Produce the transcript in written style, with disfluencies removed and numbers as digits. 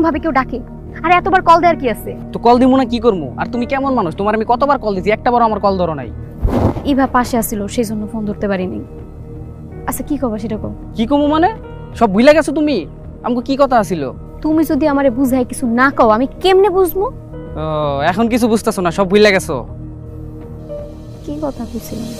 ভাবে কেউ ডাকে? আরে এতবার কল দেওয়ার কি আছে? তো কল দিমু না কি করবো? আর তুমি কেমন মানুষ? তোমার আমি কতবার কল দিছি, একটাবারও আমার কল ধরো নাই। ইভা পাশে আসছিল, সেই জন্য ফোন ধরতে পারিনি। আচ্ছা কি খবর সেটা কও। কি কমু মানে? সব ভুলে গেছো তুমি? আমাকে কি কথা আছিল? তুমি যদি আমারে বুঝাই কিছু না কও আমি কেমনে বুঝবো? ও এখন কিছু বুঝতেছো না, সব ভুলে গেছো। কি কথা কইছিলাম?